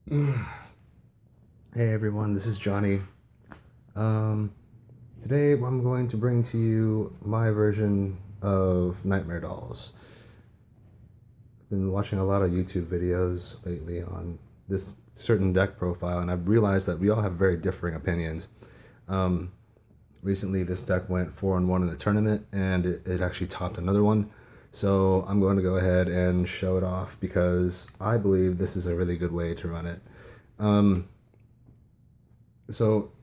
Hey everyone, this is Johnny. Today I'm going to bring to you my version of Nightmare Dolls. I've been watching a lot of YouTube videos lately on this certain deck profile, and I've realized that we all have very differing opinions. Recently, this deck went 4-1 in the tournament, and it actually topped another one. So I'm going to go ahead and show it off because I believe this is a really good way to run it. So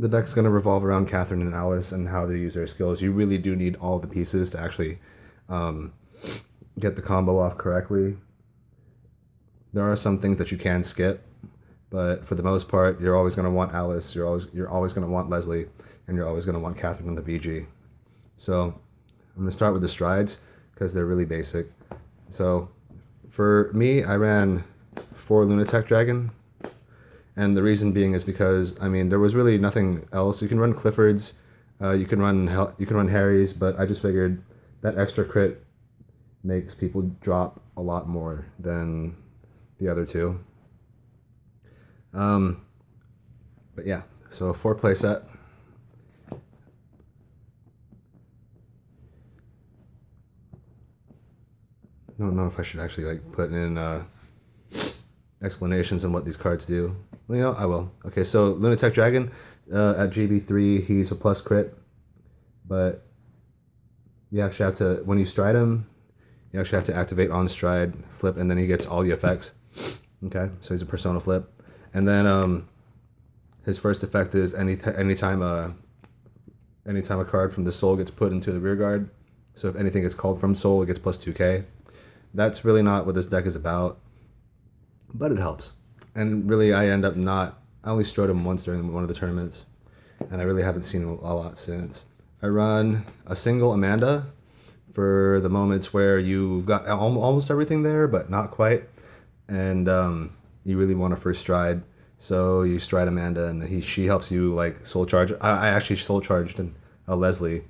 the deck's going to revolve around Catherine and Alice and how they use their skills. You really do need all the pieces to actually get the combo off correctly. There are some things that you can skip, but for the most part, you're always going to want Alice, you're always going to want Leslie, and you're always going to want Catherine in the VG. So I'm going to start with the strides because they're really basic. So for me, I ran 4 Lunatech Dragon. And the reason being is because, I mean, there was really nothing else. You can run Clifford's, you can run Harry's, but I just figured that extra crit makes people drop a lot more than the other two. But yeah, so a 4-play set. I don't know if I should actually like put in explanations on what these cards do. Well, you know, I will. Okay, so Lunatech Dragon at GB3, he's a plus crit, but you actually have to, when you stride him, you actually have to activate on stride, flip, and then he gets all the effects. Okay, so he's a persona flip. And then his first effect is anytime a card from the soul gets put into the rear guard. So if anything gets called from soul, it gets plus 2k. That's really not what this deck is about, but it helps. And really, I only strode him once during one of the tournaments, and I really haven't seen him a lot since. I run a single Amanda for the moments where you've got almost everything there, but not quite, and you really want to first stride. So you stride Amanda, and she helps you like soul charge. I actually soul charged a Leslie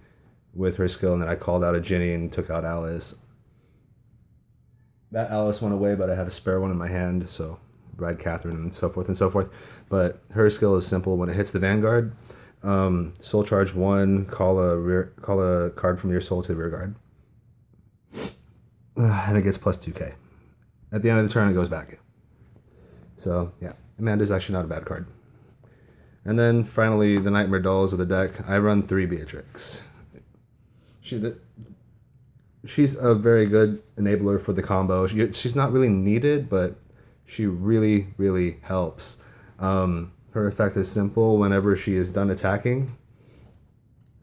with her skill, and then I called out a Ginny and took out Alice. That Alice went away, but I had a spare one in my hand, so ride Catherine and so forth and so forth. But her skill is simple. When it hits the Vanguard, soul charge 1, call a card from your soul to the rear guard, and it gets plus 2k. At the end of the turn, it goes back. So yeah, Amanda's actually not a bad card. And then finally, the Nightmare Dolls of the deck. I run 3 Beatrix. She's a very good enabler for the combo. She's not really needed, but she really, really helps. Her effect is simple. Whenever she is done attacking,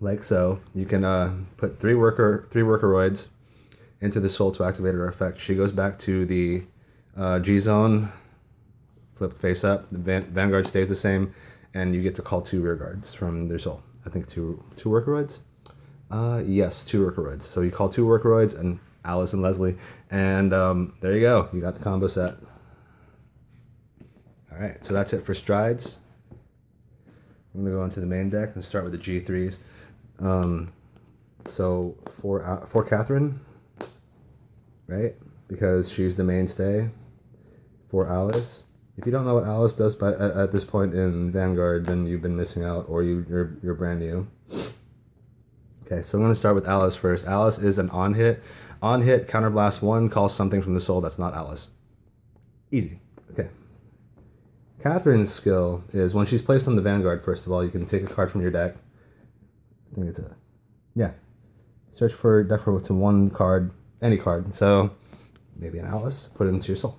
like so, you can put 3 workeroids into the soul to activate her effect. She goes back to the G zone, flip face up. The Vanguard stays the same, and you get to call 2 rear guards from their soul. I think two workeroids. Yes, 2 workeroids. So you call 2 workeroids and Alice and Leslie, and there you go. You got the combo set. All right, so that's it for strides. I'm gonna go into the main deck and start with the G3s. So for Catherine, right? Because she's the mainstay. For Alice, if you don't know what Alice does at this point in Vanguard, then you've been missing out, or you're brand new. Okay, so I'm going to start with Alice first. Alice is an on-hit. On-hit, counterblast 1, calls something from the soul that's not Alice. Easy. Okay. Catherine's skill is when she's placed on the Vanguard, first of all, you can take a card from your deck. I think it's search for deck to 1 card, any card. So maybe an Alice, put it into your soul.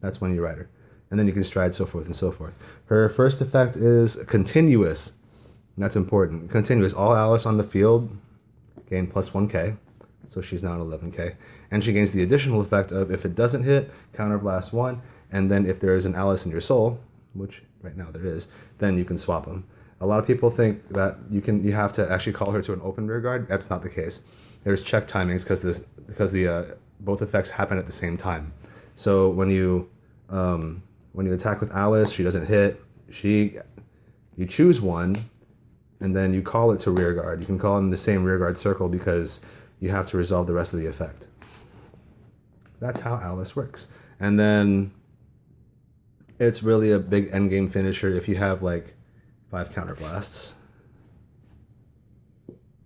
That's when you ride her. And then you can stride, so forth and so forth. Her first effect is continuous. That's important. Continuous. All Alice on the field gain plus 1k. So she's now at 11k. And she gains the additional effect of if it doesn't hit, counterblast 1. And then if there is an Alice in your soul, which right now there is, then you can swap them. A lot of people think that you have to actually call her to an open rear guard. That's not the case. There's check timings because the both effects happen at the same time. So when you attack with Alice, she doesn't hit. You choose one, and then you call it to rear guard. You can call it in the same rear guard circle because you have to resolve the rest of the effect. That's how Alice works. And then It's really a big endgame finisher if you have like 5 counterblasts.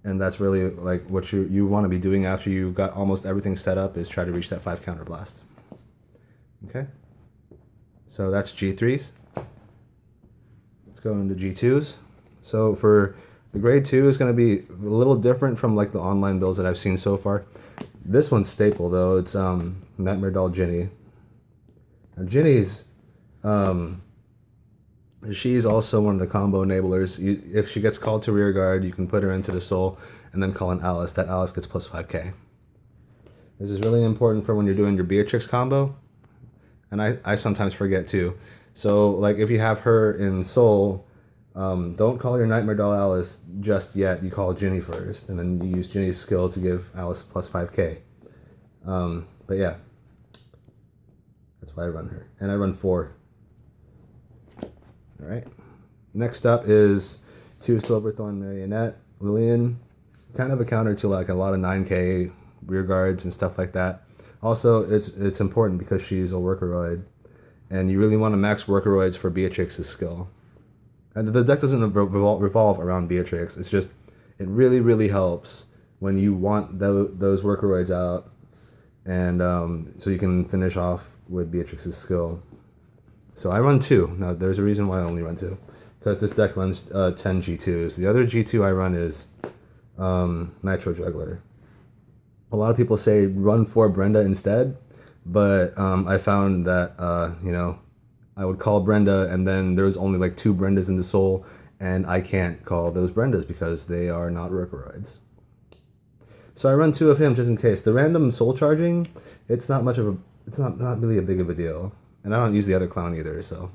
And that's really like what you want to be doing after you got almost everything set up, is try to reach that 5 counterblast. Okay? So that's G3s. Let's go into G2s. So for the grade 2 is going to be a little different from like the online builds that I've seen so far. This one's staple though. It's Nightmare Doll Ginny. Now Ginny's she's also one of the combo enablers. If she gets called to rear guard, you can put her into the soul and then call an Alice. That Alice gets plus 5k. This is really important for when you're doing your Beatrix combo. And I sometimes forget too. So like if you have her in soul, don't call your Nightmare Doll Alice just yet. You call Ginny first, and then you use Ginny's skill to give Alice plus 5k. But yeah, that's why I run her. And I run 4. All right. Next up is 2 Silverthorn Marionette Lillian, kind of a counter to like a lot of 9k rear guards and stuff like that. Also, it's important because she's a workeroid, and you really want to max workeroids for Beatrix's skill. And the deck doesn't revolve around Beatrix. It's just it really helps when you want those workeroids out, and so you can finish off with Beatrix's skill. So I run 2. Now, there's a reason why I only run 2. Because this deck runs 10 G2s. The other G2 I run is Nitro Juggler. A lot of people say run 4 Brenda instead. But I found that, I would call Brenda, and then there's only like 2 Brendas in the soul. And I can't call those Brendas because they are not workeroids. So I run 2 of him just in case. The random soul charging, it's not really a big of a deal. And I don't use the other clown either, so.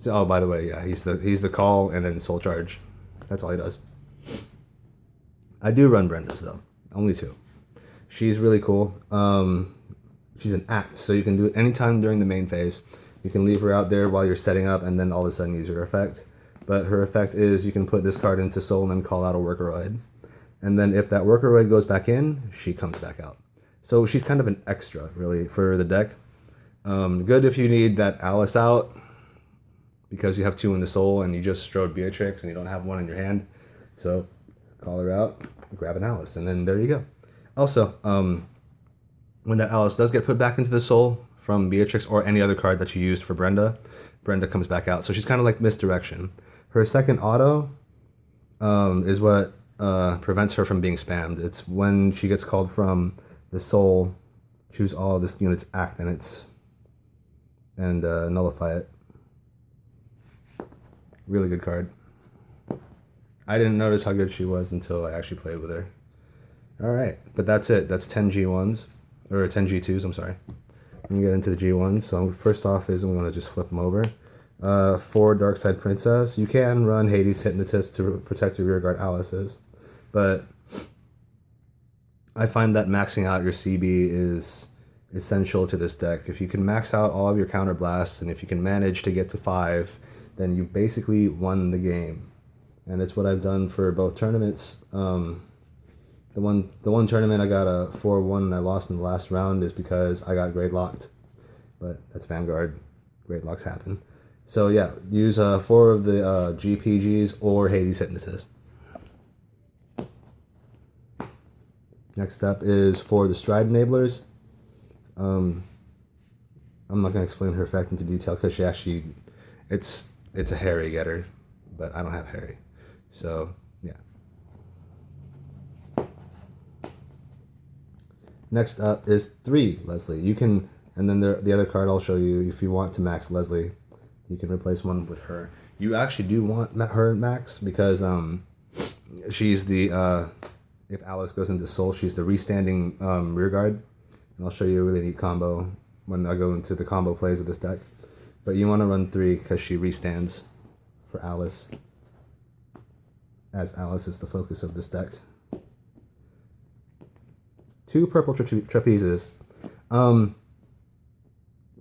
Oh, by the way, yeah, he's the call and then soul charge. That's all he does. I do run Brenda's though, only 2. She's really cool. She's an act, so you can do it anytime during the main phase. You can leave her out there while you're setting up, and then all of a sudden use her effect. But her effect is you can put this card into soul and then call out a workeroid, and then if that workeroid goes back in, she comes back out. So she's kind of an extra, really, for the deck. Good if you need that Alice out, because you have 2 in the soul and you just strode Beatrix and you don't have 1 in your hand. So call her out, grab an Alice, and then there you go. Also, when that Alice does get put back into the soul from Beatrix or any other card that you used for Brenda, Brenda comes back out. So she's kind of like misdirection. Her second auto is what prevents her from being spammed. It's when she gets called from the soul, choose all of this unit's act and nullify it. Really good card. I didn't notice how good she was until I actually played with her. Alright, but that's it. That's 10 G1s, or 10 G2s, I'm sorry. Let me get into the G1s. So first off is I'm going to just flip them over. 4 Darkside Princess. You can run Hades Hypnotist to protect your rearguard Alice's, but I find that maxing out your CB is essential to this deck. If you can max out all of your counterblasts, and if you can manage to get to 5, then you've basically won the game. And it's what I've done for both tournaments. The one tournament I got a 4-1 and I lost in the last round is because I got grade locked. But that's Vanguard. Grade locks happen. So yeah, use 4 of the GPGs or Hades Hypnotist. Next up is for the Stride Enablers. I'm not going to explain her effect into detail because she actually, it's a Harry getter, but I don't have Harry. So, yeah. Next up is 3 Leslie. You can, and then the other card I'll show you, if you want to max Leslie, you can replace one with her. You actually do want her max because she's the, if Alice goes into soul, she's the restanding rearguard. And I'll show you a really neat combo when I go into the combo plays of this deck. But you want to run 3 because she restands for Alice, as Alice is the focus of this deck. 2 purple trapezes.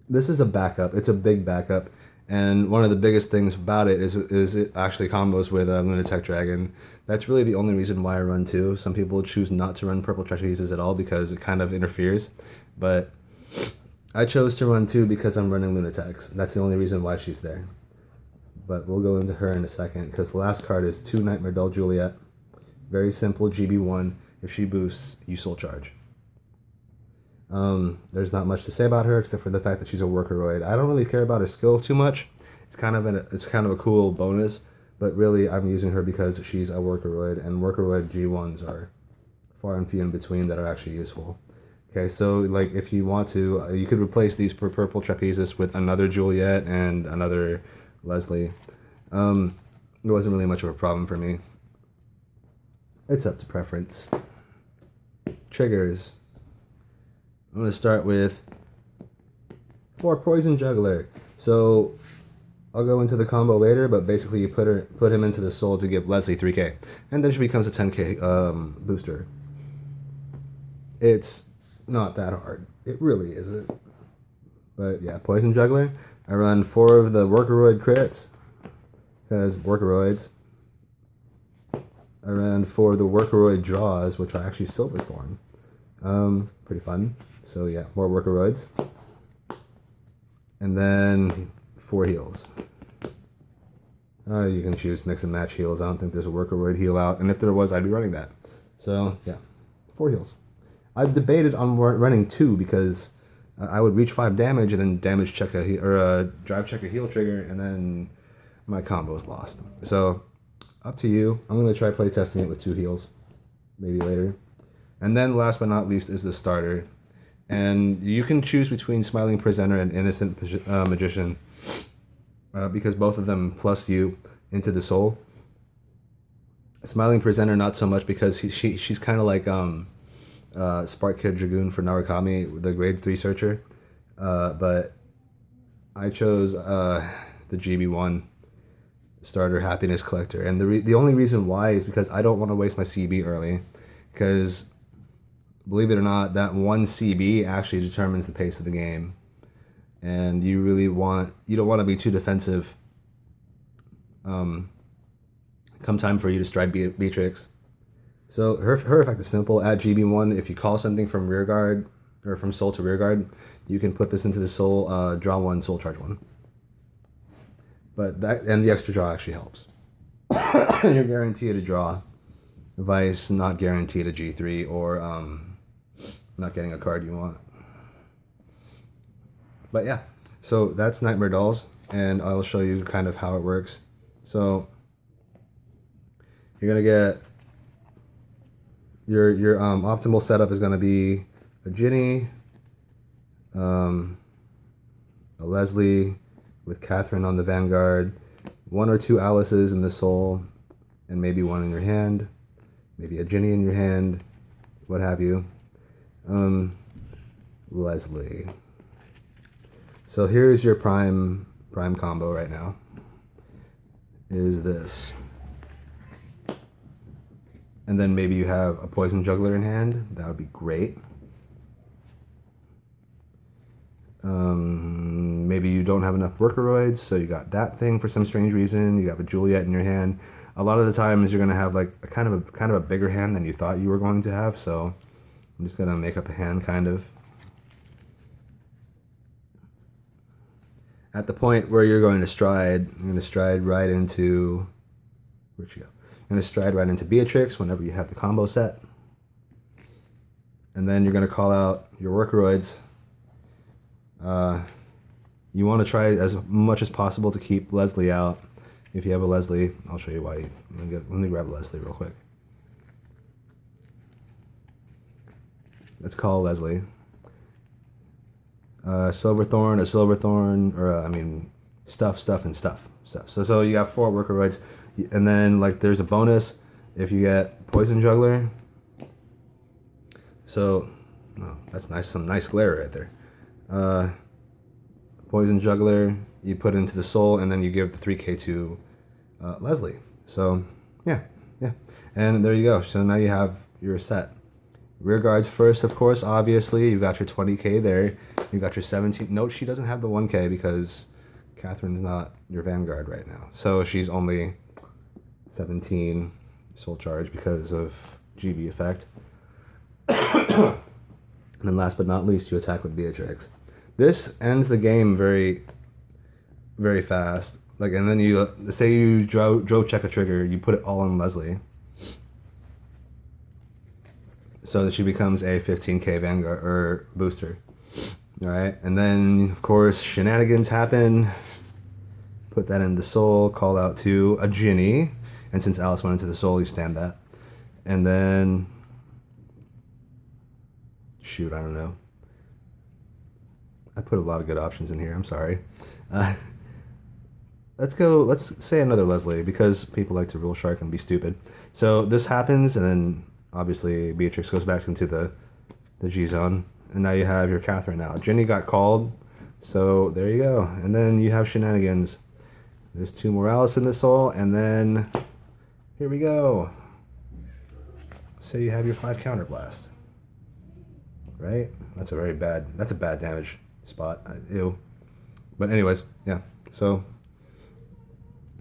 This is a backup. It's a big backup. And one of the biggest things about it is it actually combos with Lunatic Dragon. That's really the only reason why I run 2. Some people choose not to run purple trapezes at all because it kind of interferes. But I chose to run 2 because I'm running Lunatex. That's the only reason why she's there. But we'll go into her in a second, because the last card is 2 Nightmare Doll Juliet. Very simple GB1. If she boosts, you soul charge. There's not much to say about her except for the fact that she's a workeroid. I don't really care about her skill too much. It's kind of a cool bonus, but really I'm using her because she's a workeroid, and workeroid G1s are far and few in between that are actually useful. Okay, so like if you want to, you could replace these purple trapezes with another Juliet and another Leslie. It wasn't really much of a problem for me. It's up to preference. Triggers. I'm going to start with 4 Poison Juggler. So I'll go into the combo later, but basically you put him into the soul to give Leslie 3k, and then she becomes a 10k booster. It's not that hard. It really isn't. But yeah, Poison Juggler. I run 4 of the Workeroid crits, because Workeroids. I ran 4 of the Workeroid draws, which are actually Silverthorn. Pretty fun. So yeah, more Workeroids. And then 4 heals. You can choose mix and match heals. I don't think there's a Workeroid heal out, and if there was, I'd be running that. So yeah, 4 heals. I've debated on running 2 because I would reach 5 damage and then damage check drive check a heal trigger, and then my combo is lost. So up to you. I'm gonna try play testing it with 2 heals, maybe later. And then last but not least is the starter, and you can choose between Smiling Presenter and Innocent Magician, because both of them plus you into the soul. Smiling Presenter not so much, because she's kind of like Spark Kid Dragoon for Narukami, the grade 3 searcher, but I chose the GB1 starter Happiness Collector, and the only reason why is because I don't want to waste my CB early, because believe it or not, that 1 CB actually determines the pace of the game, and you don't want to be too defensive come time for you to stride Beatrix. So her effect is simple. At GB1, if you call something from rear guard, or from soul to rear guard, you can put this into the soul, draw 1, soul charge 1. But that, and the extra draw actually helps. You're guaranteed a draw. Vice, not guaranteed a G3, or not getting a card you want. But yeah, so that's Nightmare Dolls, and I'll show you kind of how it works. So you're gonna get your optimal setup is gonna be a Ginny, a Leslie with Catherine on the Vanguard, 1 or 2 Alices in the soul, and maybe 1 in your hand, maybe a Ginny in your hand, what have you. Leslie. So here's your prime combo right now. Is this. And then maybe you have a Poison Juggler in hand. That would be great. Maybe you don't have enough Workeroids, so you got that thing for some strange reason. You have a Juliet in your hand. A lot of the times you're gonna have like a kind of a bigger hand than you thought you were going to have. So I'm just gonna make up a hand, kind of. At the point where you're going to stride, you're going to stride right into, where'd she go? You're going to stride right into Beatrix whenever you have the combo set. And then you're going to call out your Workeroids. You want to try as much as possible to keep Leslie out. If you have a Leslie, I'll show you why. Let me grab a Leslie real quick. Let's call Leslie. Silverthorn, a Silverthorn, or stuff, and stuff. So you have 4 Workeroids, and then like there's a bonus if you get Poison Juggler. So, oh, that's nice, some nice glare right there. Poison Juggler, you put into the soul, and then you give the 3k to Leslie. So yeah, and there you go. So now you have your set. Rear guards first, of course, obviously. You got your 20k there. You got your 17. Note she doesn't have the 1k because Catherine's not your Vanguard right now. So she's only 17 soul charge because of GB effect. And then last but not least, you attack with Beatrix. This ends the game very, very fast. Like, and then you say you drove check a trigger, you put it all on Leslie, so that she becomes a 15k Vanguard or booster. All right, and then of course shenanigans happen. Put that into soul. Call out to a Ginny, and since Alice went into the soul, you stand that. And then shoot, I don't know. I put a lot of good options in here. I'm sorry. Let's say another Leslie, because people like to rule shark and be stupid. So this happens, and then obviously Beatrix goes back into the G zone, and now you have your Catherine now. Ginny got called, so there you go. And then you have shenanigans. There's 2 more Alice in the soul, and then here we go. Say you have your 5 counterblast. Right? That's a bad damage spot. Ew. But anyways, yeah. So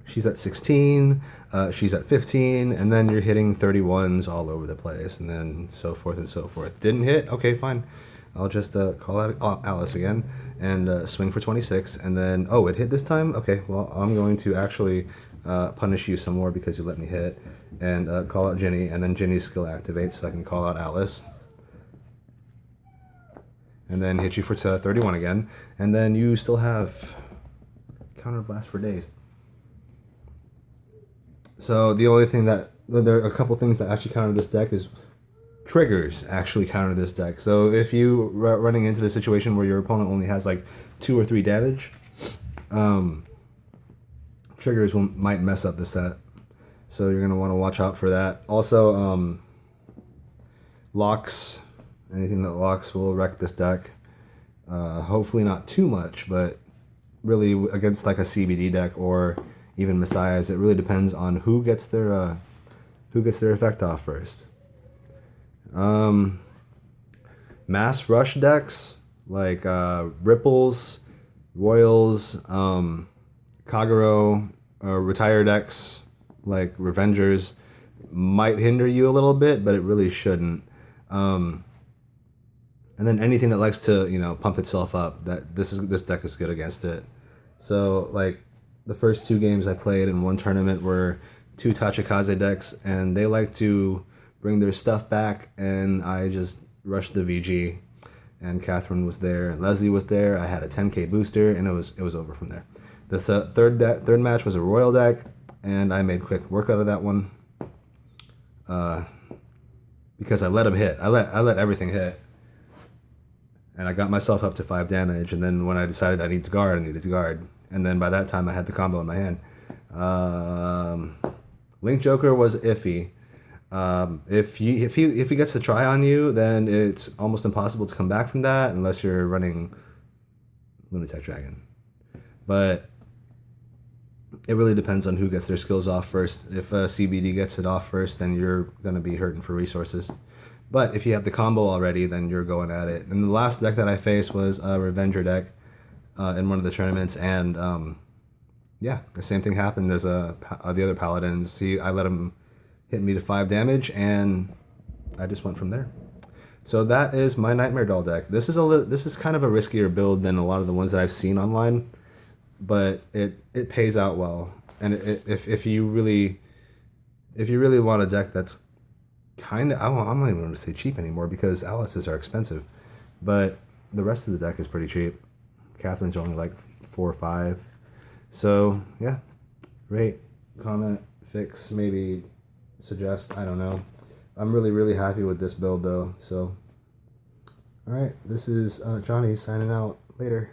she's at 16, she's at 15, and then you're hitting 31s all over the place, and then so forth and so forth. Didn't hit? Okay, fine. I'll just call out Alice again and swing for 26, and then, oh, it hit this time? Okay, well, I'm going to actually punish you some more because you let me hit, and call out Ginny, and then Ginny's skill activates, so I can call out Alice. And then hit you for 31 again, and then you still have counterblast for days. So the only thing there are a couple things that actually counter this deck is triggers actually counter this deck. So if you running into the situation where your opponent only has like 2 or 3 damage, triggers might mess up the set. So you're gonna want to watch out for that. Also, locks. Anything that locks will wreck this deck. Hopefully not too much, but really against like a CBD deck or even Messiahs, it really depends on who gets their effect off first. Mass rush decks like Ripples, Royals, Kagero, retire decks like Revengers might hinder you a little bit, but it really shouldn't. And then anything that likes to, pump itself up, this deck is good against it. So like the first 2 games I played in one tournament were 2 Tachikaze decks, and they like to bring their stuff back, and I just rushed the VG, and Catherine was there, Leslie was there, I had a 10k booster, and it was over from there. This third match was a Royal deck, and I made quick work out of that one. Because I let him hit. I let everything hit. And I got myself up to 5 damage, and then when I decided I needed to guard. And then by that time I had the combo in my hand. Link Joker was iffy. If he gets to try on you, then it's almost impossible to come back from that unless you're running Lunatic Dragon. But it really depends on who gets their skills off first. If CBD gets it off first, then you're going to be hurting for resources. But if you have the combo already, then you're going at it. And the last deck that I faced was a Revenger deck in one of the tournaments, and yeah, the same thing happened as the other Paladins. I let him hit me to 5 damage, and I just went from there. So that is my Nightmare Doll deck. This is kind of a riskier build than a lot of the ones that I've seen online, but it pays out well. And if you really want a deck that's kind of, I'm not even going to say cheap anymore because Alice's are expensive, but the rest of the deck is pretty cheap. Catherine's only like 4 or 5. So yeah, rate, comment, fix, maybe suggest, I don't know. I'm really happy with this build though. So all right, this is Johnny signing out. Later.